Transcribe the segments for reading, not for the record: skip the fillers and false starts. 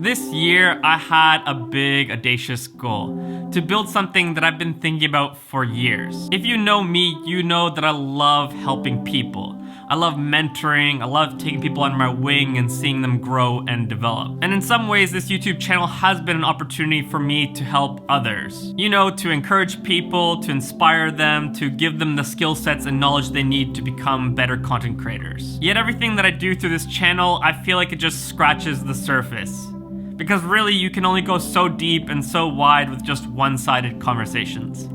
This year, I had a big, audacious goal to build something that I've been thinking about for years. If you know me, you know that I love helping people. I love mentoring, I love taking people under my wing and seeing them grow and develop. And in some ways, this YouTube channel has been an opportunity for me to help others. You know, to encourage people, to inspire them, to give them the skill sets and knowledge they need to become better content creators. Yet everything that I do through this channel, I feel like it just scratches the surface. Because really, you can only go so deep and so wide with just one-sided conversations.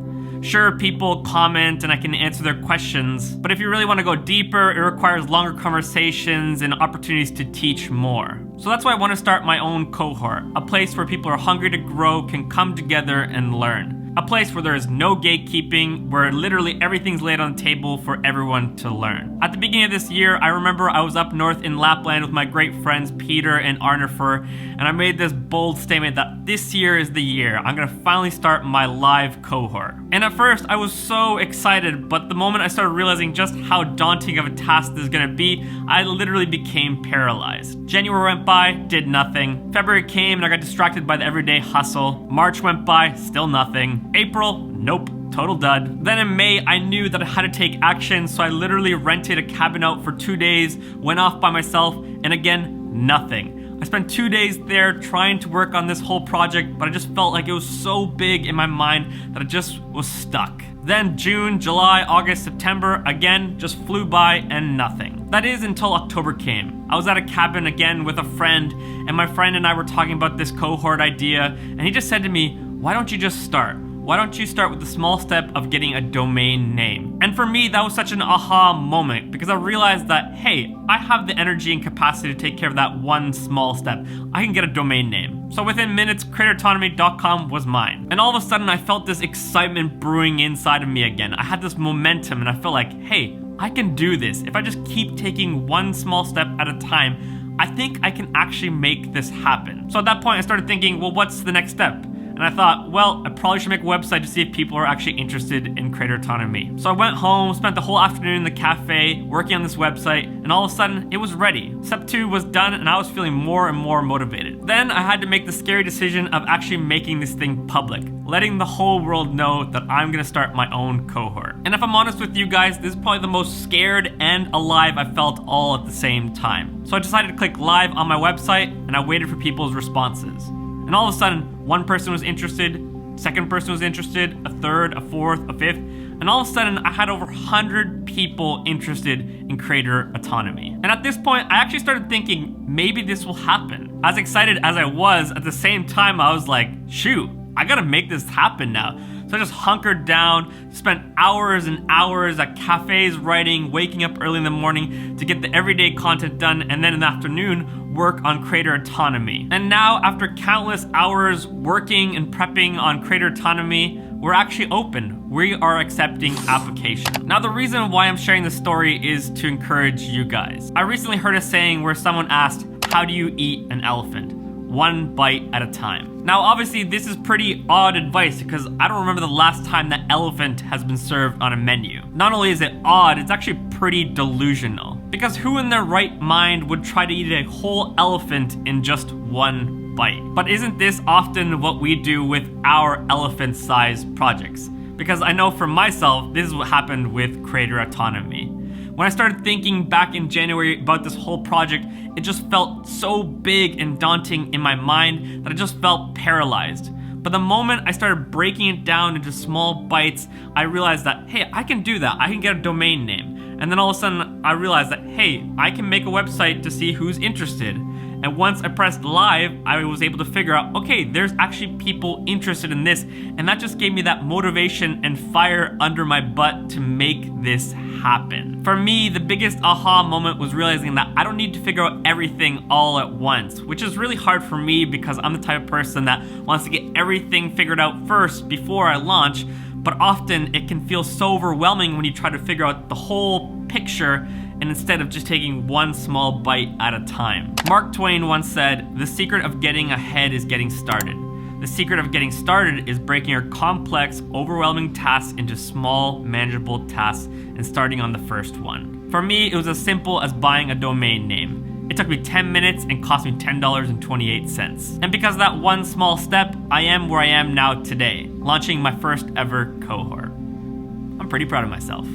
Sure, people comment and I can answer their questions, but if you really want to go deeper, it requires longer conversations and opportunities to teach more. So that's why I want to start my own cohort, a place where people are hungry to grow, can come together and learn. A place where there is no gatekeeping, where literally everything's laid on the table for everyone to learn. At the beginning of this year, I remember I was up north in Lapland with my great friends Peter and Arnifer, and I made this bold statement that this year is the year. I'm gonna finally start my live cohort. And at first, I was so excited, but the moment I started realizing just how daunting of a task this is gonna be, I literally became paralyzed. January went by, did nothing. February came and I got distracted by the everyday hustle. March went by, still nothing. April, nope, total dud. Then in May, I knew that I had to take action, so I literally rented a cabin out for 2 days, went off by myself, and again, nothing. I spent 2 days there trying to work on this whole project, but I just felt like it was so big in my mind that I just was stuck. Then June, July, August, September, again, just flew by and nothing. That is until October came. I was at a cabin again with a friend, and my friend and I were talking about this cohort idea, and he just said to me, why don't you just start? Why don't you start with the small step of getting a domain name? And for me, that was such an aha moment because I realized that, hey, I have the energy and capacity to take care of that one small step. I can get a domain name. So within minutes, creatorautonomy.com was mine. And all of a sudden, I felt this excitement brewing inside of me again. I had this momentum and I felt like, hey, I can do this. If I just keep taking one small step at a time, I think I can actually make this happen. So at that point, I started thinking, well, what's the next step? And I thought, well, I probably should make a website to see if people are actually interested in creator autonomy. So I went home, spent the whole afternoon in the cafe, working on this website, and all of a sudden, it was ready. Step 2 was done, and I was feeling more and more motivated. Then I had to make the scary decision of actually making this thing public, letting the whole world know that I'm gonna start my own cohort. And if I'm honest with you guys, this is probably the most scared and alive I felt all at the same time. So I decided to click live on my website, and I waited for people's responses. And all of a sudden, one person was interested, second person was interested, a third, a fourth, a fifth, and all of a sudden I had over 100 people interested in creator autonomy. And at this point, I actually started thinking, maybe this will happen. As excited as I was, at the same time, I was like, shoot, I gotta make this happen now. So I just hunkered down, spent hours and hours at cafes writing, waking up early in the morning to get the everyday content done, and then in the afternoon, work on creator autonomy. And now, after countless hours working and prepping on creator autonomy, we're actually open. We are accepting applications. Now, the reason why I'm sharing this story is to encourage you guys. I recently heard a saying where someone asked, how do you eat an elephant? One bite at a time. Now, obviously, this is pretty odd advice because I don't remember the last time that elephant has been served on a menu. Not only is it odd, it's actually pretty delusional. Because who in their right mind would try to eat a whole elephant in just one bite? But isn't this often what we do with our elephant-sized projects? Because I know for myself, this is what happened with creator autonomy. When I started thinking back in January about this whole project, it just felt so big and daunting in my mind that I just felt paralyzed. But the moment I started breaking it down into small bites, I realized that, hey, I can do that. I can get a domain name. And then all of a sudden, I realized that, hey, I can make a website to see who's interested. And once I pressed live, I was able to figure out, okay, there's actually people interested in this. And that just gave me that motivation and fire under my butt to make this happen. For me, the biggest aha moment was realizing that I don't need to figure out everything all at once, which is really hard for me because I'm the type of person that wants to get everything figured out first before I launch. But often it can feel so overwhelming when you try to figure out the whole picture and instead of just taking one small bite at a time. Mark Twain once said, "The secret of getting ahead is getting started. The secret of getting started is breaking your complex, overwhelming tasks into small, manageable tasks and starting on the first one." For me, it was as simple as buying a domain name. It took me 10 minutes and cost me $10.28. And because of that one small step, I am where I am now today, launching my first ever cohort. I'm pretty proud of myself.